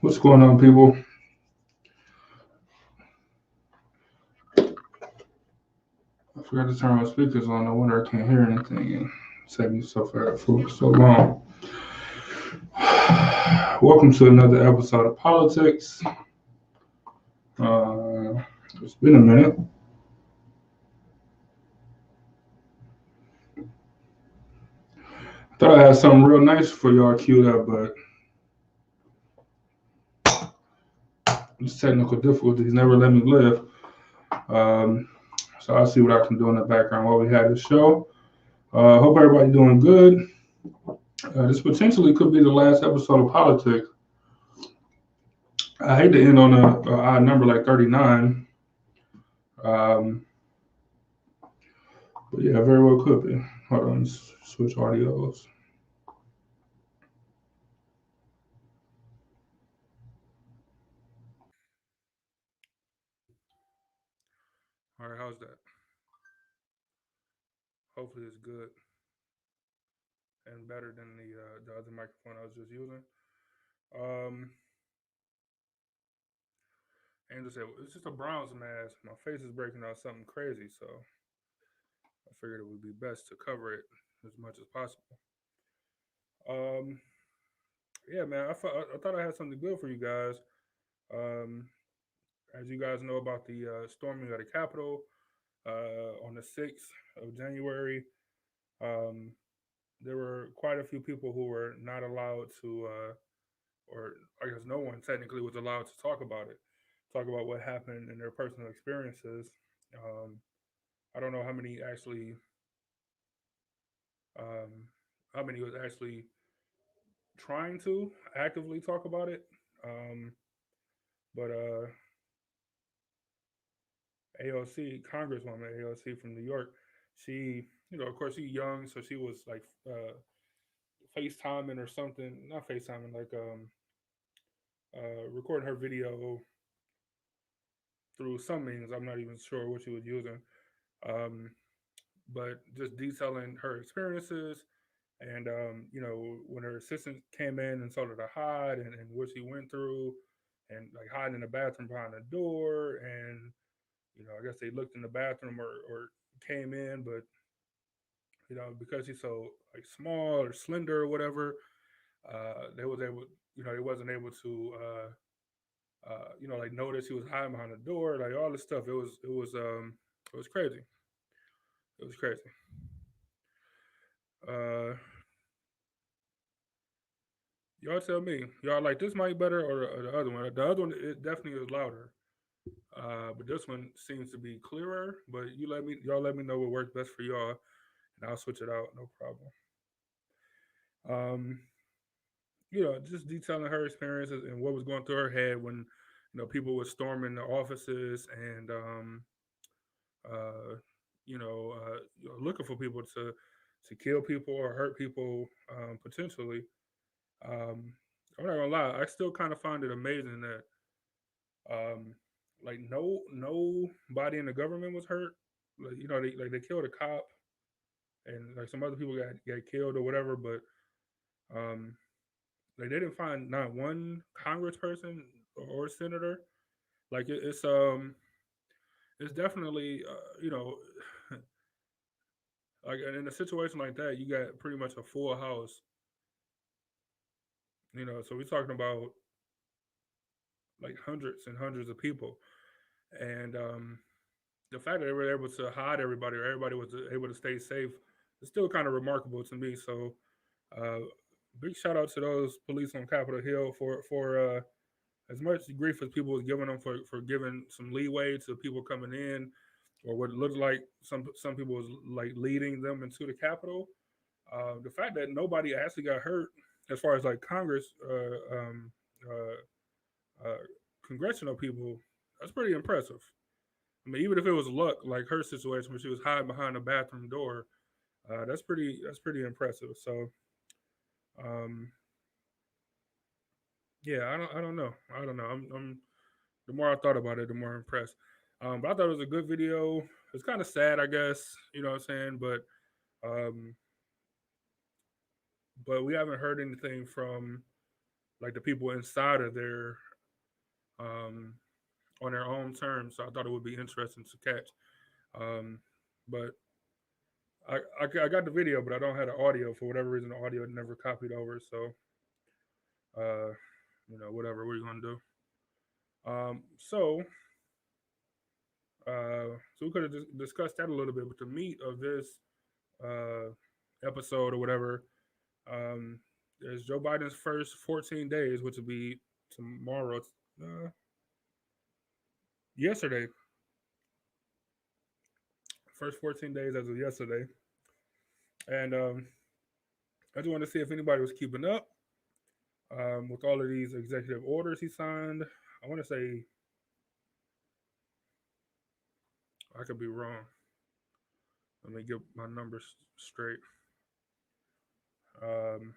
What's going on, people? I forgot to turn my speakers on. No wonder I can't hear anything and save me for so long. Welcome to another episode of Politics. Uh, it's been a minute. Thought I had something real nice for y'all queued up, but these technical difficulties never let me live. Um, so I'll see what I can do in the background while we have the show. Hope everybody doing good. This potentially could be the last episode of Politics. I hate to end on a odd number like 39. Um, but yeah, very well could be. Hold on, switch audios. All right, how's that? Hopefully it's good and better than the other microphone I was just using. Um, and just say it's just a Browns mask. My face is breaking out something crazy, so I figured it would be best to cover it as much as possible. Um, yeah, man, I thought I had something good for you guys. Um, as you guys know about the storming of the Capitol on the 6th of January, um, there were quite a few people who were not allowed to, or I guess no one technically was allowed to talk about what happened in their personal experiences. Um, I don't know um, how many was actually trying to actively talk about it. But AOC, Congresswoman AOC from New York, she, of course, she's young, so she was like FaceTiming or something, not FaceTiming, like recording her video through some means. I'm not even sure what she was using, um, but just detailing her experiences and when her assistant came in and told her to hide and what she went through, and like hiding in the bathroom behind the door, and I guess they looked in the bathroom or came in, but because she's so like small or slender or whatever, they wasn't able to like notice he was hiding behind the door, like all this stuff. It was crazy. It was crazy. Uh, y'all tell me, y'all like this mic better or the other one? The other one, it definitely is louder. But this one seems to be clearer. But y'all let me know what works best for y'all, and I'll switch it out. No problem. Um, just detailing her experiences and what was going through her head when people were storming the offices and uh, looking for people to kill people or hurt people potentially. Um, I'm not gonna lie, I still kind of find it amazing that um, like nobody in the government was hurt. Like, they killed a cop and like some other people got killed or whatever, but um, like they didn't find not one congressperson or senator. Like it's definitely like in a situation like that, you got pretty much a full house. So we're talking about like hundreds and hundreds of people, and the fact that they were able to hide everybody or everybody was able to stay safe is still kind of remarkable to me. So, uh, big shout out to those police on Capitol Hill for as much grief as people was giving them for giving some leeway to people coming in, or what looked like some people was like leading them into the Capitol. The fact that nobody actually got hurt, as far as like Congress, uh, congressional people, that's pretty impressive. I mean, even if it was luck, like her situation where she was hiding behind a bathroom door, that's pretty impressive. So, um, yeah, I don't know. I'm the more I thought about it, the more impressed. But I thought it was a good video. It's kind of sad, I guess. You know what I'm saying? Um, but we haven't heard anything from like the people inside of their um, on their own terms. So I thought it would be interesting to catch. Um, but I got the video, but I don't have the audio for whatever reason. The audio never copied over. So uh, whatever we're gonna do. So so we could have discussed that a little bit. But the meat of this uh, episode or whatever um, is Joe Biden's first 14 days, which will be tomorrow. Yesterday, first 14 days as of yesterday, and I just wanted to see if anybody was keeping up with all of these executive orders he signed. I want to say I could be wrong. Let me get my numbers straight. Um,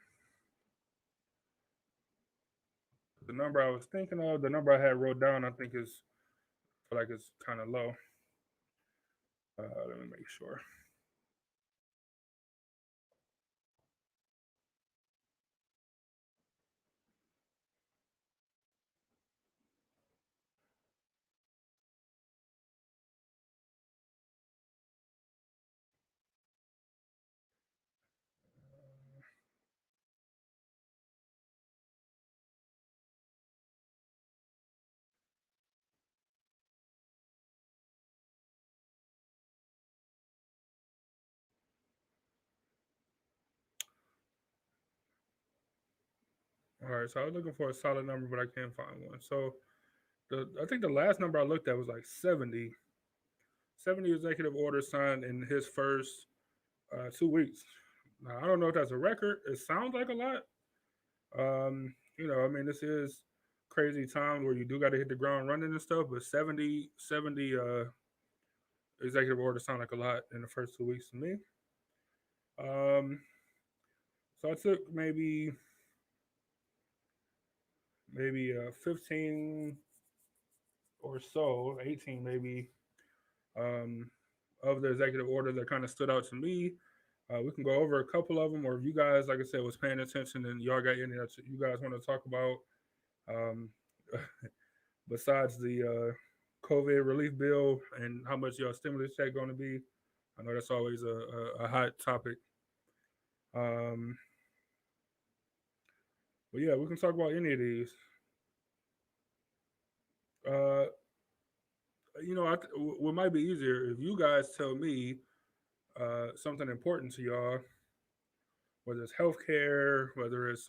the number I was thinking of, the number I had wrote down, I think is feel like it's kind of low. Let me make sure. All right, so I was looking for a solid number, but I can't find one. So I think the last number I looked at was like 70. 70 executive orders signed in his first 2 weeks. Now, I don't know if that's a record. It sounds like a lot. I mean, this is crazy time where you do got to hit the ground running and stuff, but 70 executive orders sound like a lot in the first 2 weeks to me. Um, so I took maybe 15 or so, 18 maybe, um, of the executive orders that kind of stood out to me. We can go over a couple of them, or if you guys, like I said, was paying attention and y'all got any that you guys want to talk about, um, besides the COVID relief bill and how much your stimulus check going to be. I know that's always a hot topic. Um, but yeah, we can talk about any of these. Uh, what might be easier if you guys tell me something important to y'all, whether it's healthcare, whether it's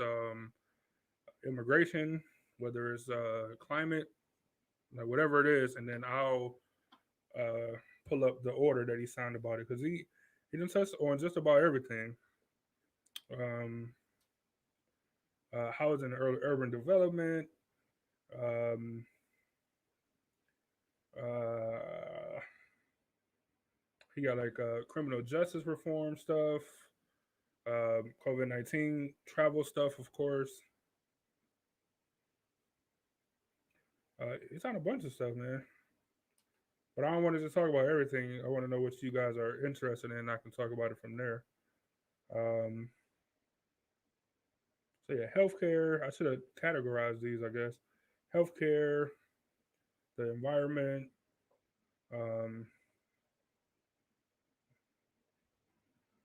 immigration, whether it's climate, like whatever it is, and then I'll pull up the order that he signed about it because he didn't touch on just about everything. Um, Housing and urban development. Um, uh, he got like criminal justice reform stuff, COVID-19 travel stuff, of course. It's on a bunch of stuff, man. But I don't want to just talk about everything. I want to know what you guys are interested in. I can talk about it from there. Um, so yeah, healthcare. I should have categorized these, I guess. Healthcare, the environment, um,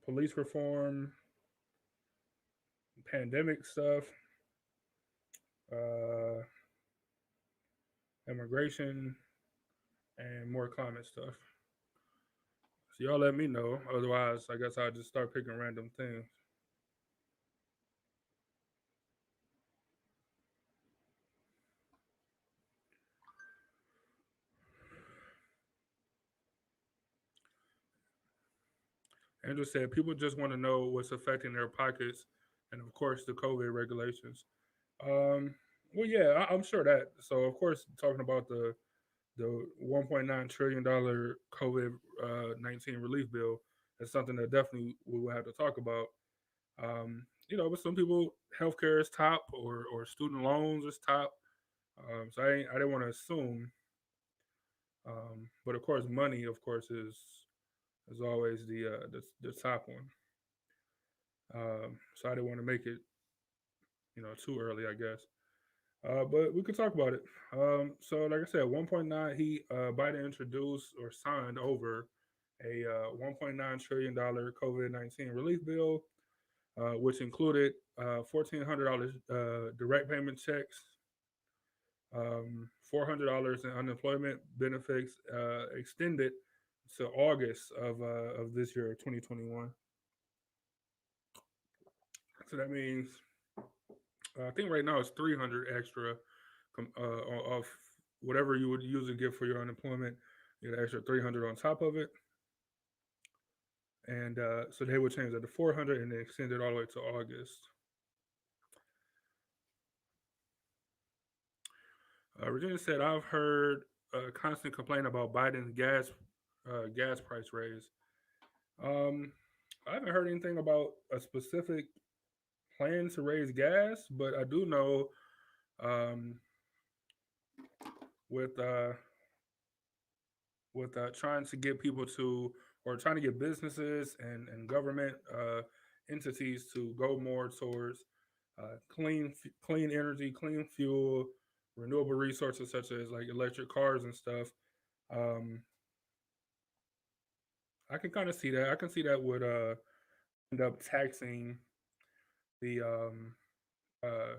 police reform, pandemic stuff, uh, immigration, and more climate stuff. So y'all let me know. Otherwise, I guess I'll just start picking random things. Andrew said people just want to know what's affecting their pockets, and of course the COVID regulations. Um, well, yeah, I'm sure that. So of course, talking about the 1.9 trillion dollar COVID 19 relief bill is something that definitely we will have to talk about. But some people, healthcare is top, or student loans is top. So I didn't want to assume, but of course, money, of course, is always the top one. So I didn't want to make it, too early, I guess. But we could talk about it. So like I said, 1.9, Biden introduced or signed over a $1.9 trillion COVID-19 relief bill, which included $1,400 direct payment checks, $400 in unemployment benefits extended to August of this year, 2021. So that means I think right now it's 300 extra off whatever you would usually get for your unemployment. You get an extra 300 on top of it, and so they would change that to 400 and then extend it all the way to August. Virginia said, "I've heard a constant complaint about Biden's gas price raise. Um, I haven't heard anything about a specific plan to raise gas, but I do know um, with trying to get people to or trying to get businesses and government entities to go more towards clean energy, clean fuel, renewable resources such as like electric cars and stuff. Um, I can kind of see that. I can see that would end up taxing the uh,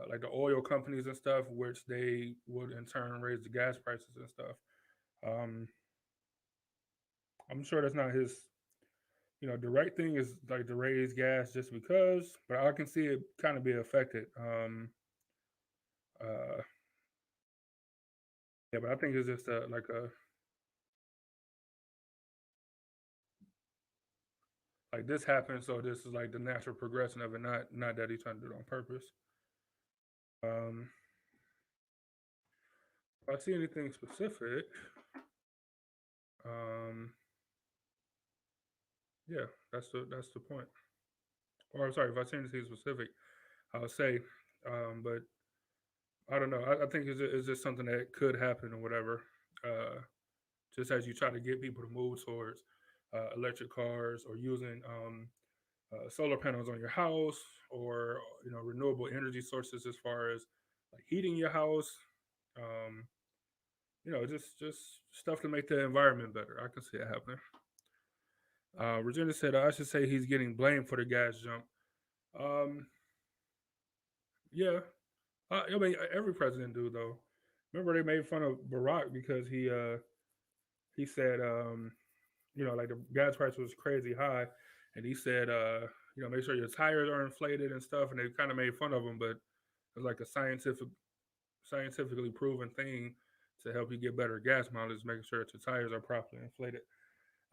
like the oil companies and stuff, which they would in turn raise the gas prices and stuff. Um, I'm sure that's not his, the right thing is like to raise gas just because, but I can see it kind of be affected. Uh, yeah, but I think it's just like this happened, so this is like the natural progression of it, not that he's trying to do it on purpose. Um, if I see anything specific, um, yeah, that's the point. Or I'm sorry, if I see anything specific, I'll say, but I don't know. I think it's just something that could happen or whatever. Uh, just as you try to get people to move towards electric cars or using solar panels on your house or renewable energy sources as far as like heating your house. Um, just stuff to make the environment better. I can see it happening. Regina said, I should say he's getting blamed for the gas jump. Um, yeah, I mean every president do though. Remember they made fun of Barack because he said like the gas price was crazy high, and he said make sure your tires are inflated and stuff, and they kind of made fun of him, but it's like a scientifically proven thing to help you get better gas mileage, making sure that your tires are properly inflated.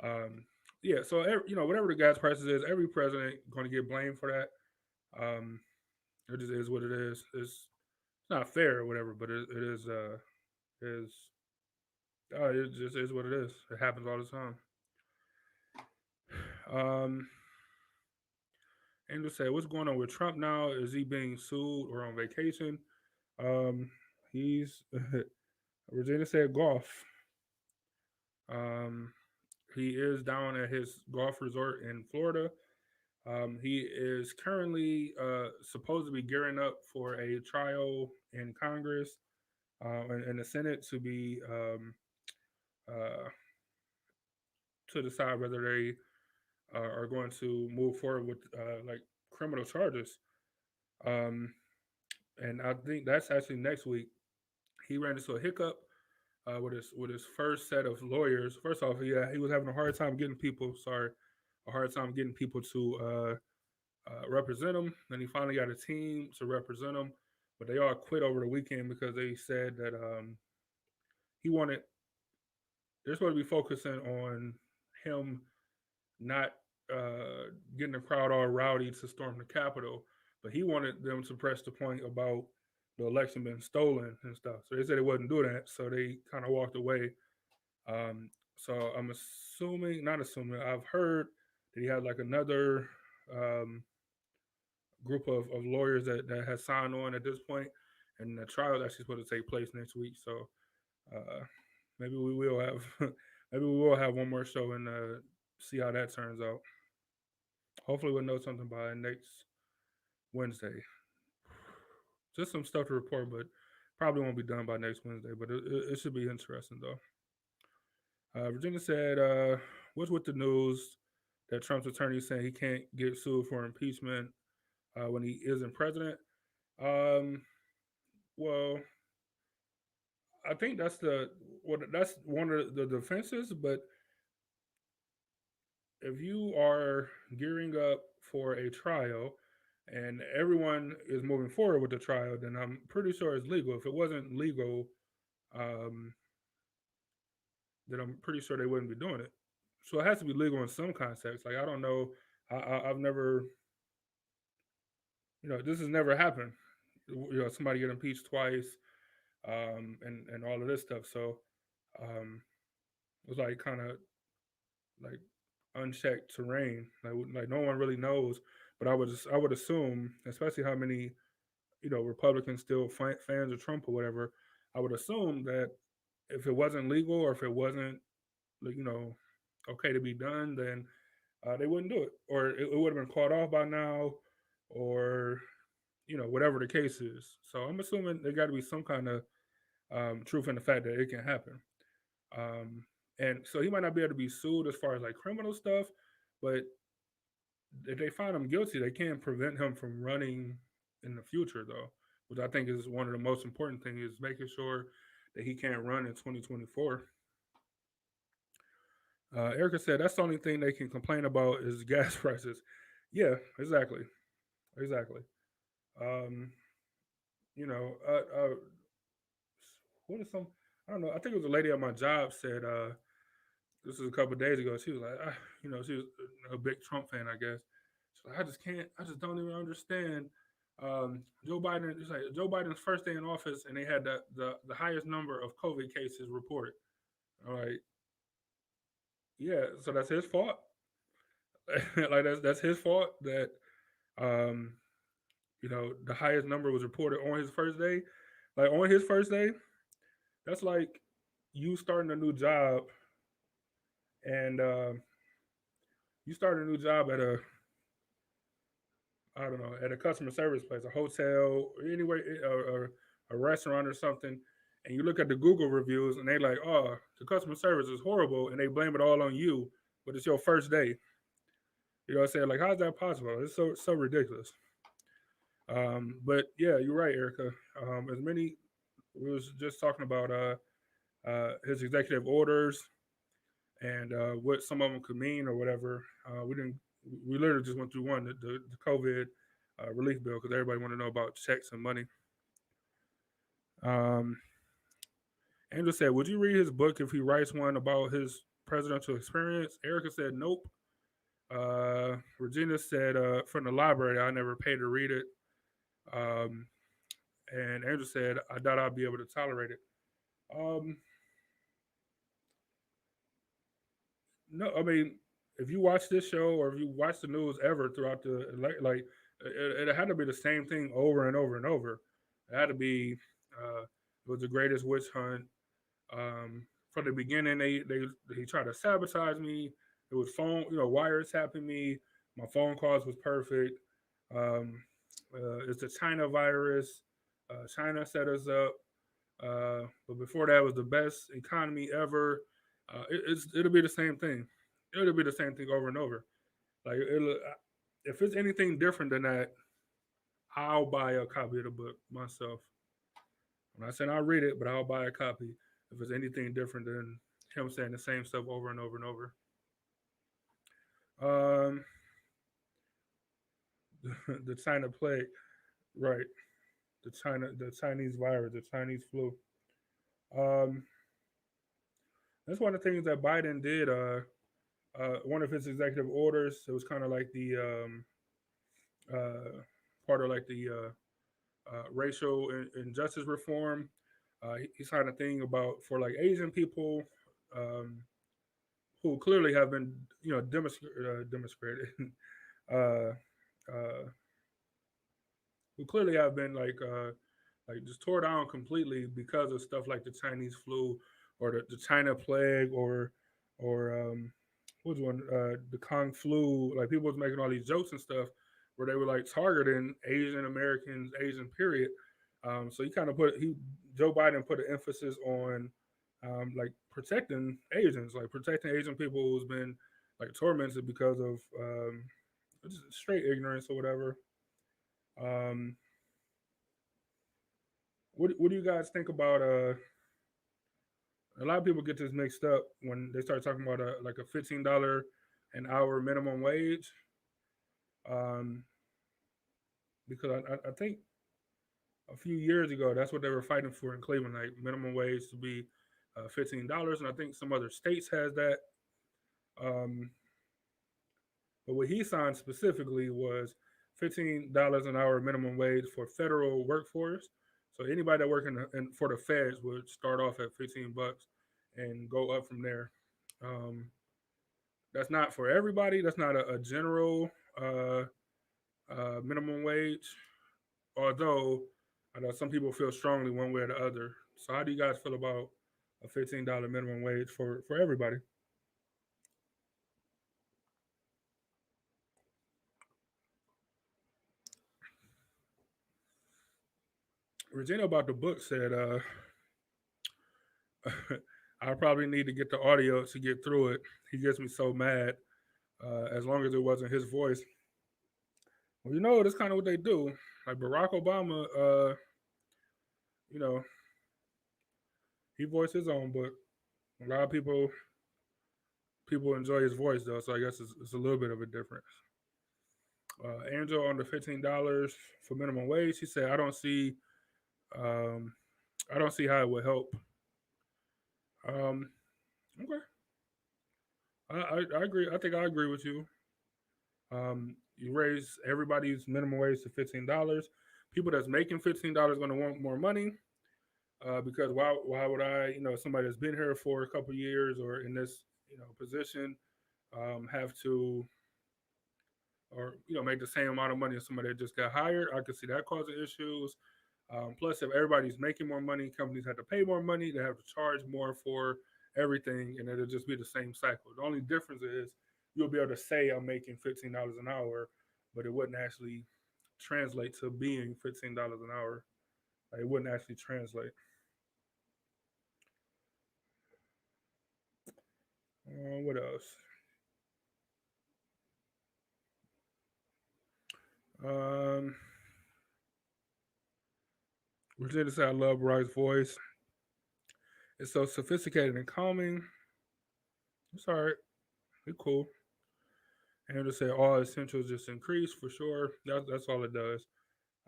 Um, yeah, so whatever the gas prices is, every president going to get blamed for that. Um, it just is what it is. It's not fair or whatever, but is it just is what it is. It happens all the time. Um, Andrew said, "What's going on with Trump now? Is he being sued or on vacation?" Um, he's Regina said golf. Um, he is down at his golf resort in Florida. He is currently supposed to be gearing up for a trial in Congress and the Senate uh, to decide whether they are going to move forward with like criminal charges. Um, and I think that's actually next week. He ran into a hiccup with his first set of lawyers. First off, he was having a hard time getting people. Sorry, a hard time getting people to represent him. And he finally got a team to represent him, but they all quit over the weekend because they said that he wanted. They're supposed to be focusing on him not getting the crowd all rowdy to storm the Capitol, but he wanted them to press the point about the election being stolen and stuff. So they said they wasn't doing that, so they kind of walked away. So I'm assuming, not assuming, I've heard that he had like another um, group of lawyers that has signed on at this point, and the trial is actually supposed to take place next week. So uh, maybe we will have maybe we will have one more show and see how that turns out. Hopefully, we'll know something by next Wednesday. just some stuff to report, but probably won't be done by next Wednesday. But it should be interesting though. Virginia said, "What's with the news that Trump's attorney saying he can't get sued for impeachment when he isn't president?" Um, well, I think that's one of the defenses. But if you are gearing up for a trial and everyone is moving forward with the trial, then I'm pretty sure it's legal. If it wasn't legal, um, then I'm pretty sure they wouldn't be doing it. So it has to be legal in some context. Like I don't know, I've never, this has never happened. Somebody get impeached twice, and all of this stuff. So um, it was like kind of like unchecked terrain. Like no one really knows. But I would assume, especially how many Republicans still fans of Trump or whatever. I would assume that if it wasn't legal or if it wasn't like, okay to be done, then they wouldn't do it, or it would have been caught off by now, or whatever the case is. So I'm assuming there got to be some kind of truth in the fact that it can happen. Um, and so he might not be able to be sued as far as like criminal stuff, but if they find him guilty, they can't prevent him from running in the future, though, which I think is one of the most important things is making sure that he can't run in 2024. Erica said that's the only thing they can complain about is gas prices. Yeah, exactly, exactly. Um, you know, what is some? I don't know. I think it was a lady at my job said this was a couple of days ago. She was like, she was a big Trump fan, I guess. She's like, I just can't, I just don't even understand. Joe Biden, it's like Joe Biden's first day in office, and they had the highest number of COVID cases reported. All right, yeah, so that's his fault. Like that's his fault that um, the highest number was reported on his first day. Like on his first day, that's like you starting a new job and you start a new job at a I don't know at a customer service place, a hotel, or anywhere, or a restaurant or something, and you look at the Google reviews and they like, oh, the customer service is horrible, and they blame it all on you, but it's your first day. You know what I'm saying? Like, how's that possible? It's so ridiculous. But yeah, you're right, Erica. As many we was just talking about his executive orders and what some of them could mean or whatever. We didn't. We literally just went through one, the COVID relief bill, because everybody want to know about checks and money. Um, Angel said, "Would you read his book if he writes one about his presidential experience?" Erica said, "Nope." Regina said, "From the library, I never paid to read it." Um, and Angel said, "I doubt I'll be able to tolerate it." Um, No, I mean, if you watch this show or if you watch the news ever throughout like it had to be the same thing over and over and over. It had to be it was the greatest witch hunt. From the beginning, they tried to sabotage me. It was wiretapping me. My phone calls was perfect. Um, it's the China virus. China set us up. But before that was the best economy ever. It'll be the same thing. It'll be the same thing over and over. Like if it's anything different than that, I'll buy a copy of the book myself. I'm not saying I'll read it, but I'll buy a copy if it's anything different than him saying the same stuff over and over and over. Um, the China plague, right? The Chinese virus, the Chinese flu. Um, that's one of the things that Biden did. One of his executive orders. It was kind of like the uh, part of like the racial injustice reform. He signed a thing about for like Asian people um, who clearly have been demonstrated, uh, uh, who clearly have been like just tore down completely because of stuff like the Chinese flu or the China plague or what was one the Kung flu. Like people was making all these jokes and stuff where they were like targeting Asian Americans, Asian period. So he kind of put he Joe Biden put an emphasis on like protecting Asians, like protecting Asian people who's been like tormented because of just straight ignorance or whatever. Um, what do you guys think about a lot of people get this mixed up when they start talking about a like a $15 an hour minimum wage. Um, because I think a few years ago that's what they were fighting for in Cleveland, like minimum wage to be $15, and I think some other states has that. Um, but what he signed specifically was $15 an hour minimum wage for federal workforce. So anybody that working for the feds would start off at $15 and go up from there. Um, that's not for everybody. That's not a general uh, minimum wage. Although I know some people feel strongly one way or the other. So how do you guys feel about a $15 minimum wage for everybody? Regina about the book said, I probably need to get the audio to get through it. He gets me so mad. As long as it wasn't his voice. Well, that's kind of what they do. Like Barack Obama, you know, he voiced his own book. A lot of people enjoy his voice though, so I guess it's a little bit of a difference. Angel on the $15 for minimum wage. He said, um, I don't see how it would help. Um, okay, I agree. I think I agree with you. You raise everybody's minimum wage to $15. People that's making $15 going to want more money because why would I, somebody that's been here for a couple of years or in this position have to or make the same amount of money as somebody that just got hired? I could see that causing issues. Plus, if everybody's making more money, companies have to pay more money. They have to charge more for everything, and it'll just be the same cycle. The only difference is you'll be able to say I'm making $15 an hour, but it wouldn't actually translate to being $15 an hour. Like, it wouldn't actually translate. What else? Um, Virginia said I love Bryce's voice. It's so sophisticated and calming. It's all right. It's cool. And to say all essentials just increase for sure. That's all it does.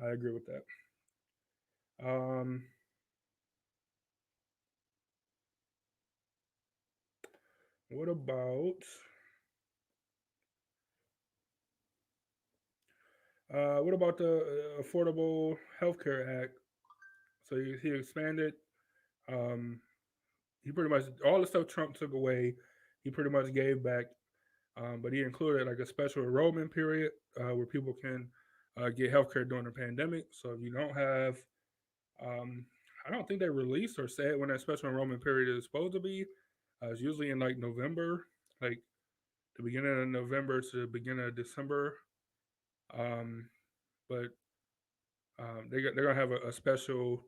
I agree with that. Um, what about the Affordable Healthcare Act? So he expanded. Um, he pretty much all the stuff Trump took away. He pretty much gave back, but he included like a special enrollment period where people can get healthcare during the pandemic. So if you don't have, um, I don't think they released or said when that special enrollment period is supposed to be. It's usually in like November, like the beginning of November to the beginning of December. Um, but they're gonna have a special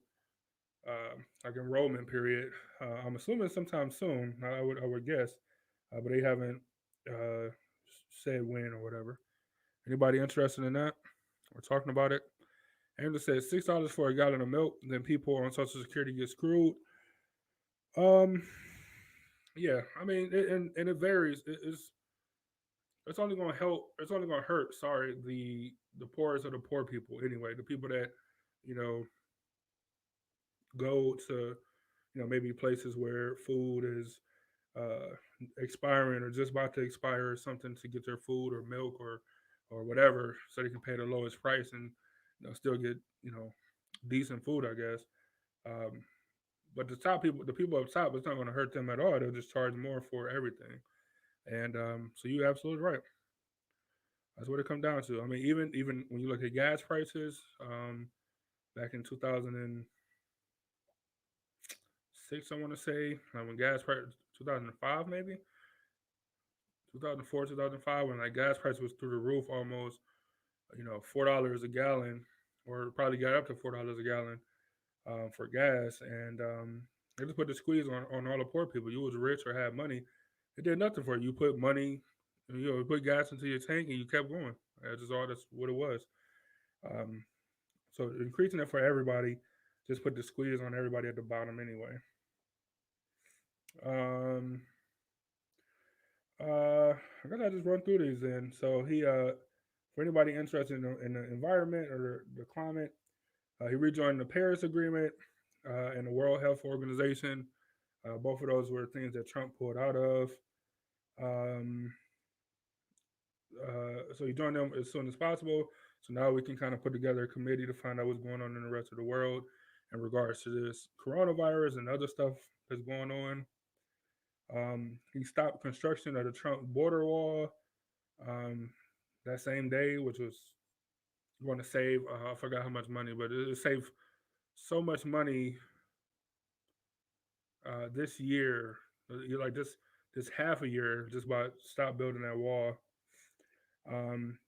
like enrollment period. I'm assuming sometime soon. I would guess, but they haven't uh, said when or whatever. Anybody interested in that? We're talking about it. Angela says $6 for a gallon of milk. Then people on Social Security get screwed. Um, yeah, I mean, and it varies. It's only going to help. It's only going to hurt. Sorry, the poorest of the poor people. Anyway, the people that you know go to maybe places where food is uh, expiring or just about to expire or something to get their food or milk or whatever, so they can pay the lowest price and still get decent food, I guess. Um, but the people up top, it's not going to hurt them at all. They'll just charge more for everything, and so you're absolutely right. That's what it comes down to. I mean, even when you look at gas prices, back in 2006, I want to say, when gas price 2005 maybe 2004 2005 when like gas price was through the roof almost $4 a gallon or probably got up to $4 a gallon. for gas, and they just put the squeeze on all the poor people. You was rich or had money, it did nothing for you. You put money, you put gas into your tank, and you kept going. That's what it was. Um, so increasing it for everybody just put the squeeze on everybody at the bottom anyway. Um, I guess I just run through these then. So for anybody interested in the environment or the climate, he rejoined the Paris Agreement and the World Health Organization. Both of those were things that Trump pulled out of. Um, so he joined them as soon as possible. So now we can kind of put together a committee to find out what's going on in the rest of the world in regards to this coronavirus and other stuff that's going on. He stopped construction of the Trump border wall um, that same day, which was going to save, I forgot how much money, but it saved so much money this year, like this half a year, just by stop building that wall. Um,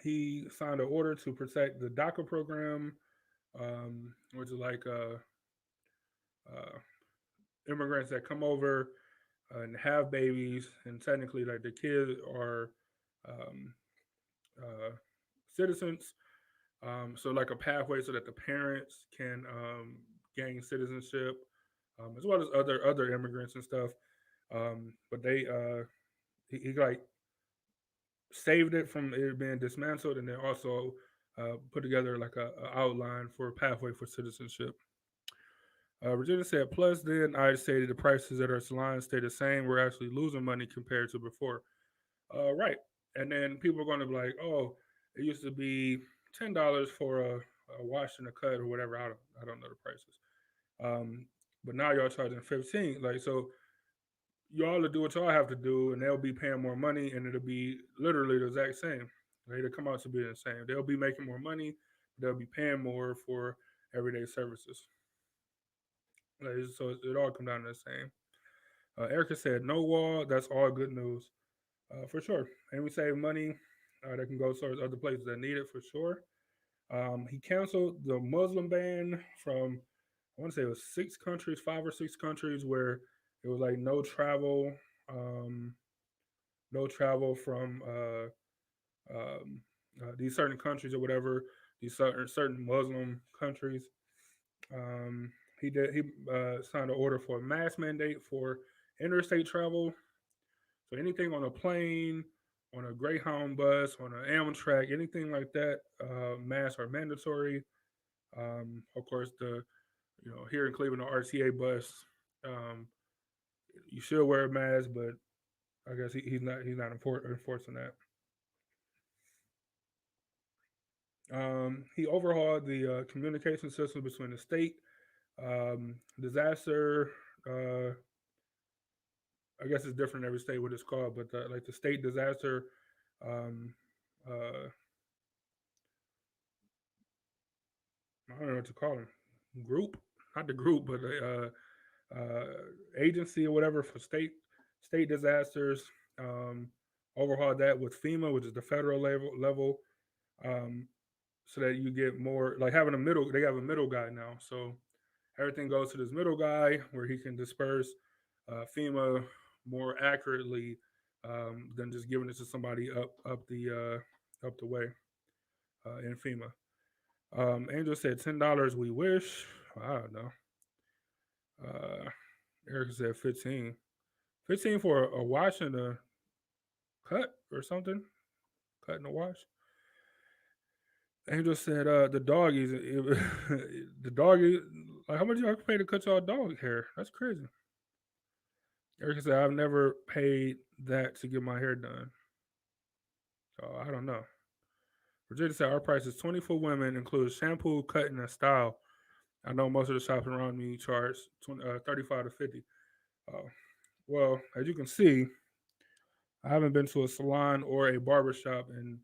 he signed an order to protect the DACA program, which is like uh, immigrants that come over and have babies, and technically, like the kids are um, uh, citizens. So, like a pathway so that the parents can gain citizenship, as well as other immigrants and stuff. But he like saved it from it being dismantled, and then also put together like a outline for a pathway for citizenship. Virginia said, plus then I stated the prices at our salon stay the same. We're actually losing money compared to before. Right. And then people are going to be like, oh, it used to be $10 for a wash and a cut or whatever. I don't know the prices. Um, but now y'all charging 15. Like, so y'all to do what y'all have to do, and they'll be paying more money, and it'll be literally the exact same. Like, it'll come out to be the same. They'll be making more money, they'll be paying more for everyday services. Like, so it all come down to the same. Erica said, no wall. That's all good news. For sure. And we save money that can go towards other places that need it for sure. He canceled the Muslim ban from, I want to say it was 6 countries, 5 or 6 countries, where it was like um, no travel from these certain countries or whatever, these certain Muslim countries. Um, he signed an order for a mask mandate for interstate travel. So anything on a plane, on a Greyhound bus, on an Amtrak, anything like that, masks are mandatory. Of course, the here in Cleveland, the RTA bus, um, you should wear a mask, but I guess he's not enforcing that. He overhauled the communication system between the state disaster. Uh, I guess it's different in every state what it's called, but like the state disaster um, uh, I don't know what to call them. Group, not the group, but uh, agency or whatever for state disasters. Um, Overhaul that with FEMA, which is the federal level, um, so that you get more like having a middle. They have a middle guy now, so everything goes to this middle guy where he can disperse FEMA more accurately than just giving it to somebody up the way in FEMA. Angel said $10. We wish. I don't know. Uh, Eric said 15. 15 for a wash and a cut or something. Cut and a wash. Angel said the doggies. The doggy. Like how much y'all pay to cut y'all dog hair? That's crazy. Eric said I've never paid that to get my hair done. So I don't know. Virginia said our price is 20 for women, includes shampoo, cutting, and style. I know most of the shops around me charge 35 to 50. Uh, well, as you can see, I haven't been to a salon or a barber shop in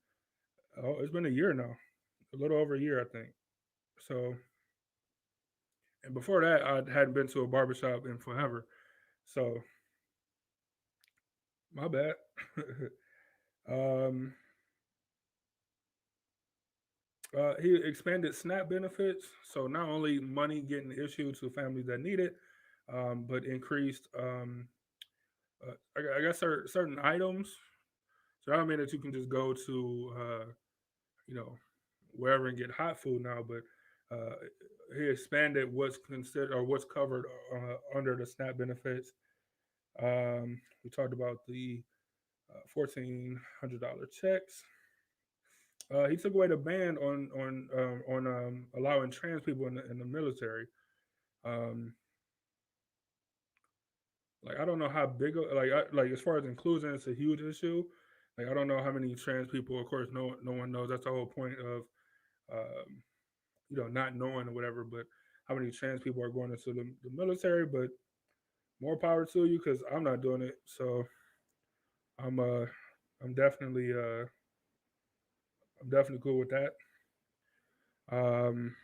it's been a year now, a little over a year, I think. So, and before that, I hadn't been to a barber shop in forever. So, my bad. um, He expanded SNAP benefits, so not only money getting issued to families that need it, but increased, I guess, certain items. So I don't mean that you can just go to, you know, wherever and get hot food now, but uh, he expanded what's considered or what's covered under the SNAP benefits. We talked about the $1,400 checks. He took away the ban on allowing trans people in the military. Um, like I don't know how big like as far as inclusion, it's a huge issue. Like I don't know how many trans people. Of course, no one knows. That's the whole point of not knowing or whatever. But how many trans people are going into the military? But more power to you because I'm not doing it. So I'm uh I'm definitely I'm definitely cool with that. Um,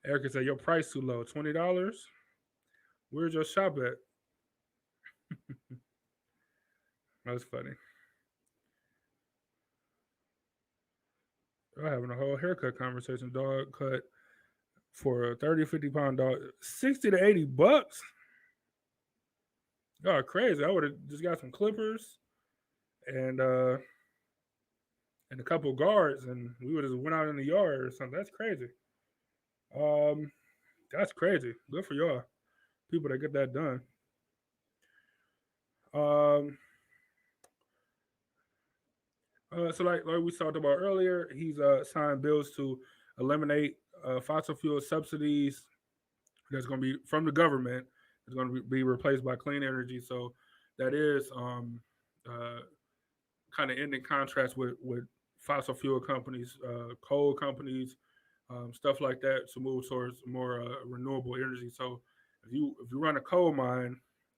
Erica said your price too low, $20. Where's your shop at? That's funny. We're having a whole haircut conversation. Dog cut for a 30, 50 pound dog, 60 to $80. Oh, crazy. I would have just got some clippers and uh and a couple guards and we would have went out in the yard or something. That's crazy. Um that's crazy. Good for y'all. People that get that done. Um so like we talked about earlier, he's signed bills to eliminate fossil fuel subsidies that's going to be from the government. It's going to be replaced by clean energy. So that is uh, kind of ending contracts with fossil fuel companies, coal companies, stuff like that, to move towards more renewable energy. So if you run a coal mine,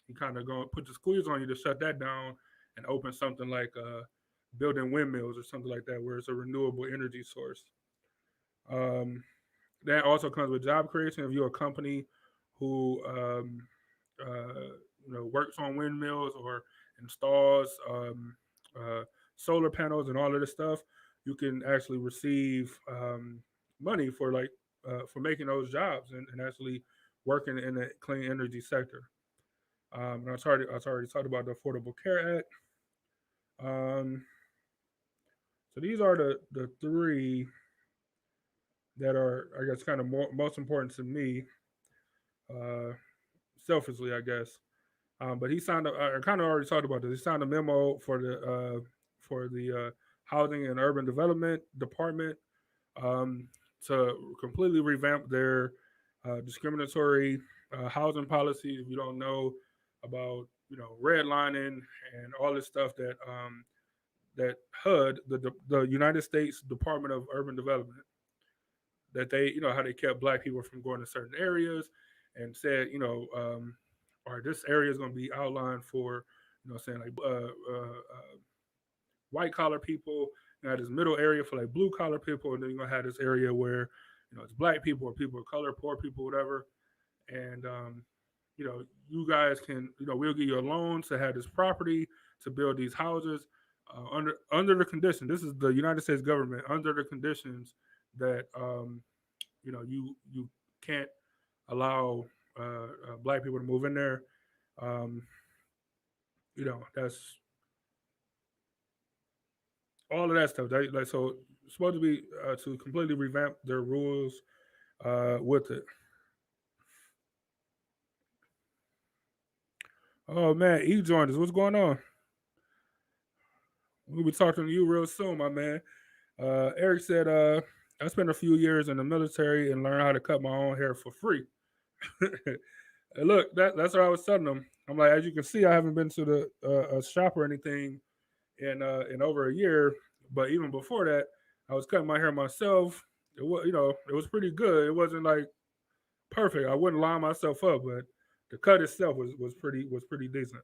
you kind of going to put the squeeze on you to shut that down and open something like building windmills or something like that, where it's a renewable energy source. Um, that also comes with job creation. If you're a company who works on windmills or installs solar panels and all of this stuff, you can actually receive money for making those jobs and actually working in the clean energy sector. And I already talked about the Affordable Care Act. Um, so these are the three that are, I guess, kind of most important to me, uh, selfishly, I guess. But he signed. I kind of already talked about this. He signed a memo for the Housing and Urban Development Department um, to completely revamp their discriminatory housing policy. If you don't know about redlining and all this stuff that HUD, the United States Department of Urban Development, that they, how they kept black people from going to certain areas and said, all right, this area is going to be outlined for, saying like white collar people. You have this middle area for like blue collar people, and then you're going to have this area where, it's black people or people of color, poor people, whatever. And, you guys can, we'll give you a loan to have this property to build these houses under the condition. This is the United States government under the conditions that you can't allow black people to move in there. Um, that's all of that stuff. Like so, it's supposed to be to completely revamp their rules with it. Oh man, E joined us. What's going on? We'll be talking to you real soon, my man. Eric said, I spent a few years in the military and learned how to cut my own hair for free. And look, that's what I was telling them. I'm like, as you can see, I haven't been to the a shop or anything in over a year. But even before that, I was cutting my hair myself. It was pretty good. It wasn't like perfect. I wouldn't line myself up, but the cut itself was pretty decent.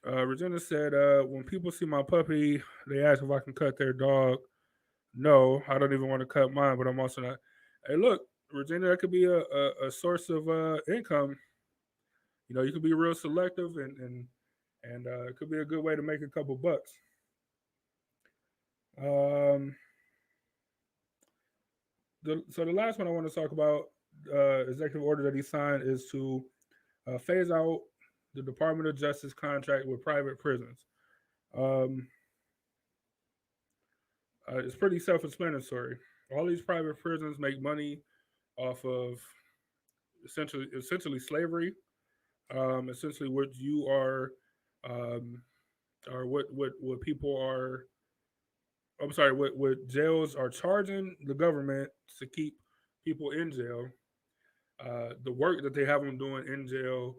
Regina said, when people see my puppy, they ask if I can cut their dog. No, I don't even want to cut mine, but I'm also not. Hey, look, Regina, that could be a source of income. You could be real selective and it could be a good way to make a couple bucks. Um, so the last one I want to talk about, executive order that he signed, is to phase out the Department of Justice contract with private prisons. Um, it's pretty self-explanatory. All these private prisons make money off of essentially slavery. Essentially, what you are, um, or what people are. I'm sorry, what jails are charging the government to keep people in jail. The work that they have them doing in jail,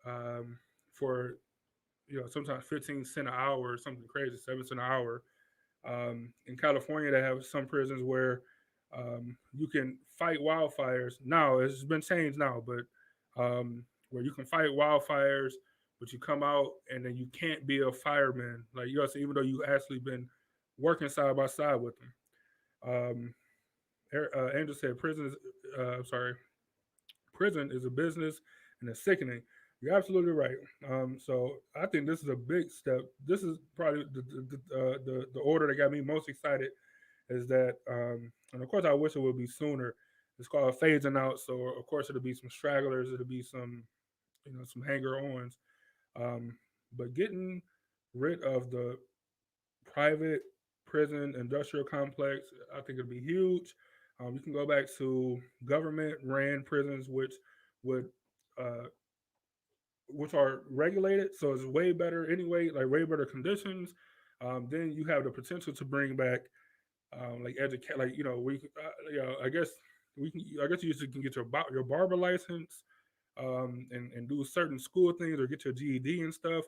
um, for sometimes 15 cents an hour or something crazy, 7 cents an hour. In California, they have some prisons where you can fight wildfires. Now it's been changed now, but where you can fight wildfires, but you come out and then you can't be a fireman. Like you also, even though you actually been working side by side with them. Um, Angel said, "Prison is, sorry, prison is a business and it's sickening." You're absolutely right. So I think this is a big step. This is probably the order that got me most excited is that, and of course I wish it would be sooner. It's called phasing out. So of course it'll be some stragglers. It'll be some some hanger ons. Um, but getting rid of the private prison industrial complex, I think it'd be huge. You can go back to government ran prisons, would uh, which are regulated, so it's way better anyway, like way better conditions. Then you have the potential to bring back like educate, like we, I guess we can, I guess you just can get your barber license, and do certain school things or get your GED and stuff.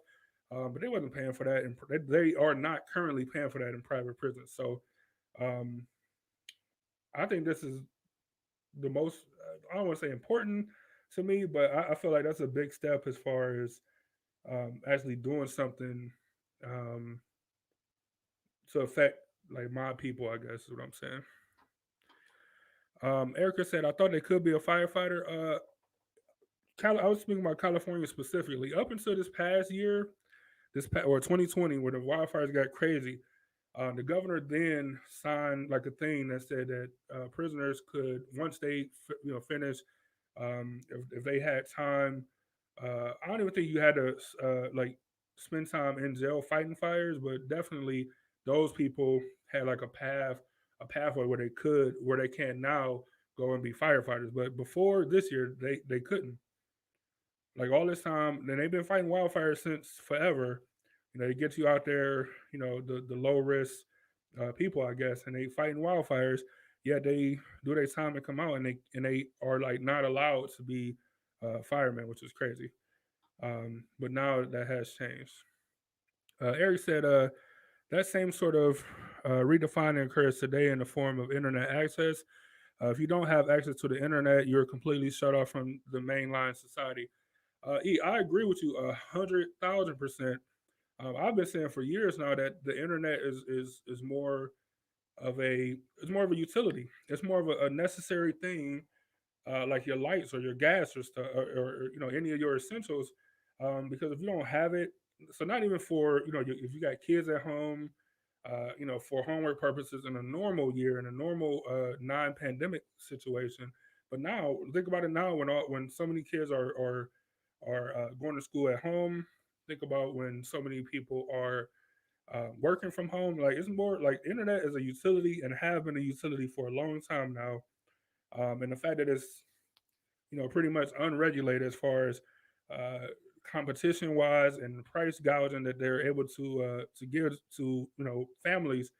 But they wasn't paying for that, and they are not currently paying for that in private prisons. So um, I think this is the most, I don't want to say important to me, but I feel like that's a big step as far as actually doing something um, to affect like my people. I guess is what I'm saying. Erica said, "I thought they could be a firefighter." I was speaking about California specifically. Up until this past year, or 2020, where the wildfires got crazy, the governor then signed like a thing that said that prisoners could, once they finish, if they had time. I don't even think you had to like spend time in jail fighting fires, but definitely those people had like a pathway where where they can now go and be firefighters. But before this year, they couldn't. Like all this time, then they've been fighting wildfires since forever. They get you out there, the low risk people, I guess, and they fighting wildfires. Yet they do their time to come out, and they are like not allowed to be firemen, which is crazy. But now that has changed. Eric said that same sort of redefining occurs today in the form of internet access. If you don't have access to the internet, you're completely shut off from the mainline society. I agree with you 100,000%. I've been saying for years now that the internet is more of a it's more of a utility. It's more of a necessary thing, like your lights or your gas or stuff, or any of your essentials. Because if you don't have it, so not even for if you got kids at home, for homework purposes in a normal year, in a normal non-pandemic situation. But now think about it now when so many kids are going to school at home. Think about when so many people are working from home. Like it's more like internet is a utility and have been a utility for a long time now. And the fact that it's pretty much unregulated as far as uh, competition wise and price gouging that they're able to give to families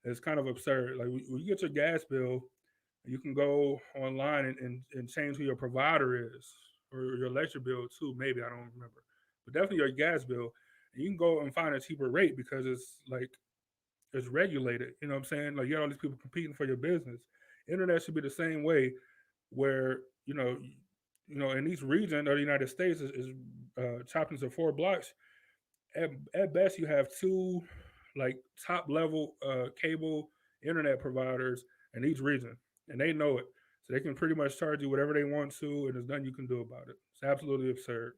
is kind of absurd. Like when you get your gas bill, you can go online and change who your provider is, or your electric bill too. Maybe I don't remember, but definitely your gas bill. And you can go and find a cheaper rate because it's regulated. You know what I'm saying? Like you got all these people competing for your business. Internet should be the same way, where in each region of the United States is chopped into 4 blocks. At best, you have two like top level cable internet providers in each region, and they know it, so they can pretty much charge you whatever they want to, and there's nothing you can do about it. It's absolutely absurd.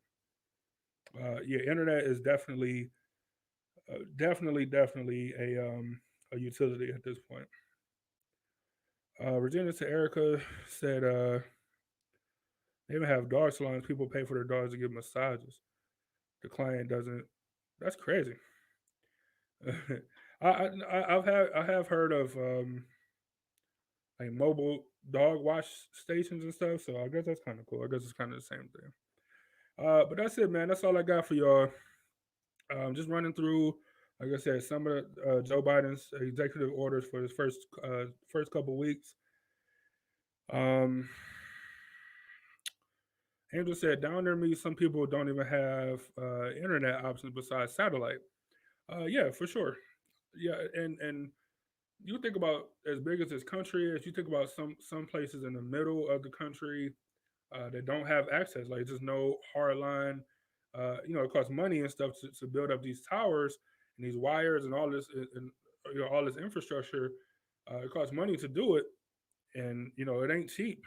Yeah, internet is definitely a a utility at this point. Virginia to Erica said they even have dog salons. People pay for their dogs to get massages. The client doesn't. That's crazy. I have heard of like mobile dog wash stations and stuff. So I guess that's kind of cool. I guess it's kind of the same thing. But that's it, man. That's all I got for y'all. Just running through, like I said, some of Joe Biden's executive orders for his first couple weeks. Um, Angel said down near me, some people don't even have internet options besides satellite. Yeah, for sure. Yeah, and you think about as big as this country is, you think about some places in the middle of the country that don't have access, like just no hard line. It costs money and stuff to build up these towers and these wires and all this and all this infrastructure. It costs money to do it, and it ain't cheap.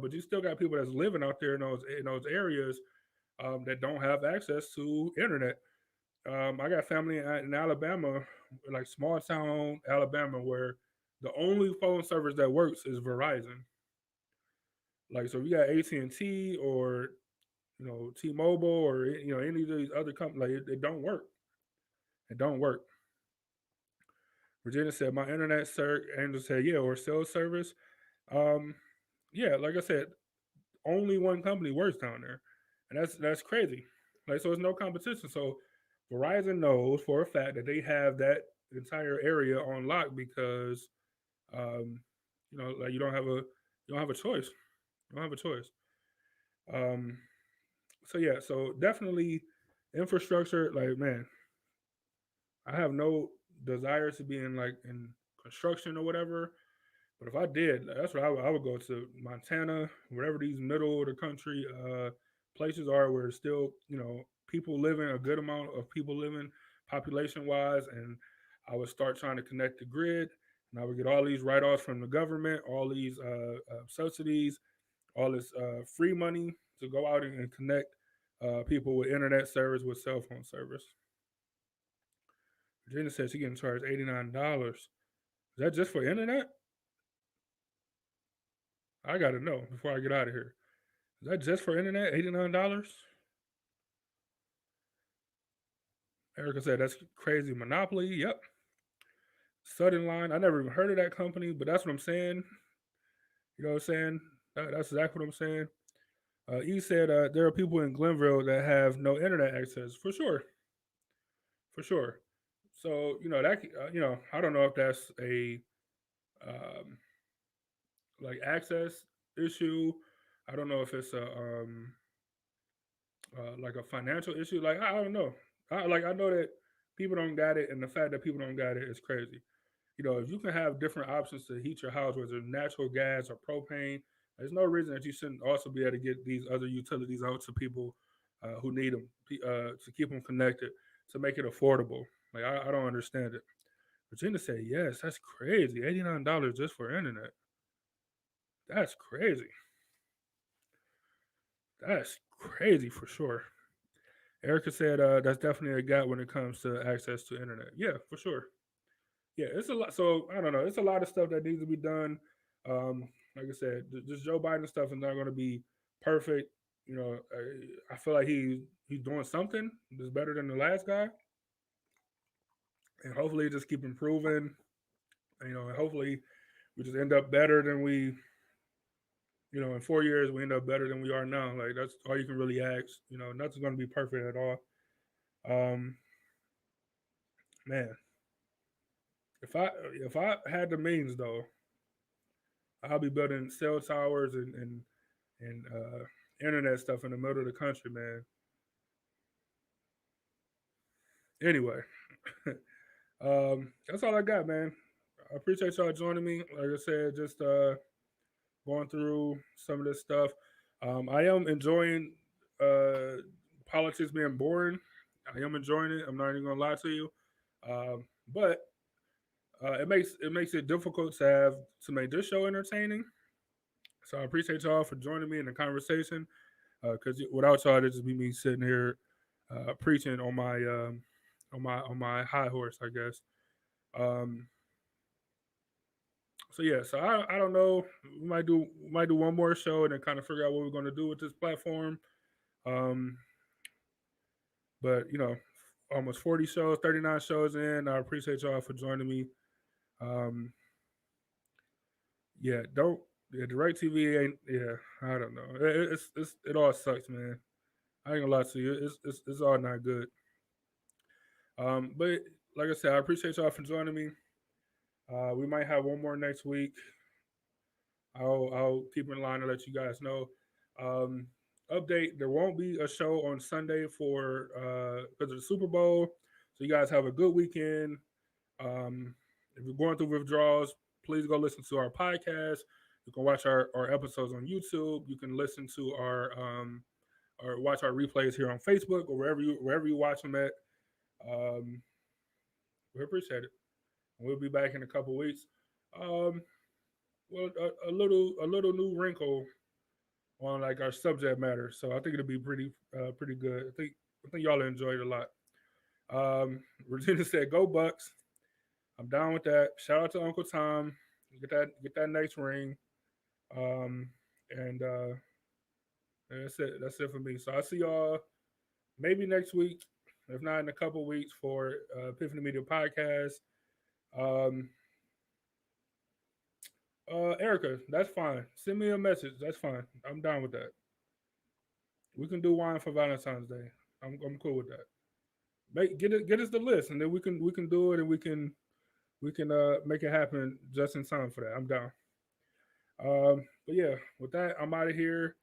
But you still got people that's living out there in those areas that don't have access to internet. I got family in Alabama, like small town Alabama, where the only phone service that works is Verizon. Like, so if you got AT&T or T-Mobile or any of these other companies, like it don't work. It don't work. Virginia said my internet sir. Angel said yeah, or cell service. Um, yeah, like I said, only one company works down there, and that's crazy. Like, so it's no competition. So Verizon knows for a fact that they have that entire area on lock because um, like you don't have a choice. You don't have a choice. Um, so yeah, so definitely infrastructure. Like, man, I have no desire to be in construction or whatever. But if I did, that's what I would go to Montana, wherever these middle of the country places are, where still people living, a good amount of people living, population wise, and I would start trying to connect the grid, and I would get all these write offs from the government, all these subsidies, all this free money to go out and connect people with internet service with cell phone service. Virginia says she getting charged $89. Is that just for internet? I gotta know before I get out of here. Is that just for internet? $89? Erica said that's crazy. Monopoly. Yep. Sudden Line. I never even heard of that company, but that's what I'm saying. You know what I'm saying? That's exactly what I'm saying. E said there are people in Glenville that have no internet access. For sure. For sure. So that I don't know if that's a um, like access issue. I don't know if it's a like a financial issue. Like, I don't know. I know that people don't got it, and the fact that people don't got it is crazy. If you can have different options to heat your house, whether it's natural gas or propane, there's no reason that you shouldn't also be able to get these other utilities out to people who need them to keep them connected, to make it affordable. Like, I don't understand it. Virginia said, yes, that's crazy. $89 just for internet. That's crazy. That's crazy for sure. Erica said that's definitely a gap when it comes to access to internet. Yeah, for sure. Yeah, it's a lot. So I don't know. It's a lot of stuff that needs to be done. Like I said, just Joe Biden stuff is not going to be perfect. I feel like he's doing something that's better than the last guy, and hopefully just keep improving. And hopefully we just end up better than we. In 4 years we end up better than we are now. Like, that's all you can really ask. Nothing's going to be perfect at all. Um, Man, if I had the means though, I'll be building cell towers and internet stuff in the middle of the country, man. Anyway, that's all I got, man. I appreciate y'all joining me. Like I said, just going through some of this stuff. I am enjoying uh, politics being boring. I am enjoying it. I'm not even gonna lie to you. But it makes it difficult to make this show entertaining. So I appreciate y'all for joining me in the conversation. Because without y'all, it'd just be me sitting here preaching on my high horse, I guess. Um, So yeah, so I don't know. We might do one more show and then kind of figure out what we're going to do with this platform. Um, but almost 40 shows, 39 shows in. I appreciate y'all for joining me. Um, yeah, don't direct TV ain't I don't know. It all sucks, man. I ain't gonna lie to you. It's all not good. But like I said, I appreciate y'all for joining me. We might have one more next week. I'll keep in line to let you guys know. Um, Update: there won't be a show on Sunday for because of the Super Bowl. So you guys have a good weekend. If you're going through withdrawals, please go listen to our podcast. You can watch our episodes on YouTube. You can listen to our or watch our replays here on Facebook or wherever you watch them at. Um, we appreciate it. We'll be back in a couple weeks. Um, well, a little new wrinkle on like our subject matter. So I think it'll be pretty good. I think y'all enjoy it a lot. Regina said, "Go Bucks." I'm down with that. Shout out to Uncle Tom. Get that next ring. Um, and that's it. That's it for me. So I'll see y'all maybe next week, if not in a couple weeks for Epiphany Media Podcast. Um, Erica, that's fine. Send me a message. That's fine. I'm down with that. We can do wine for Valentine's Day. I'm cool with that. Get us the list, and then we can do it, and we can make it happen just in time for that. I'm down. But yeah, with that, I'm out of here.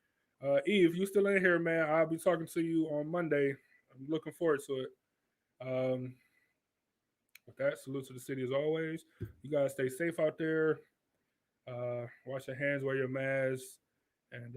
Eve, you still in here, man? I'll be talking to you on Monday. I'm looking forward to it. Um, with that, salute to the city as always. You guys stay safe out there. Wash your hands, wear your mask, and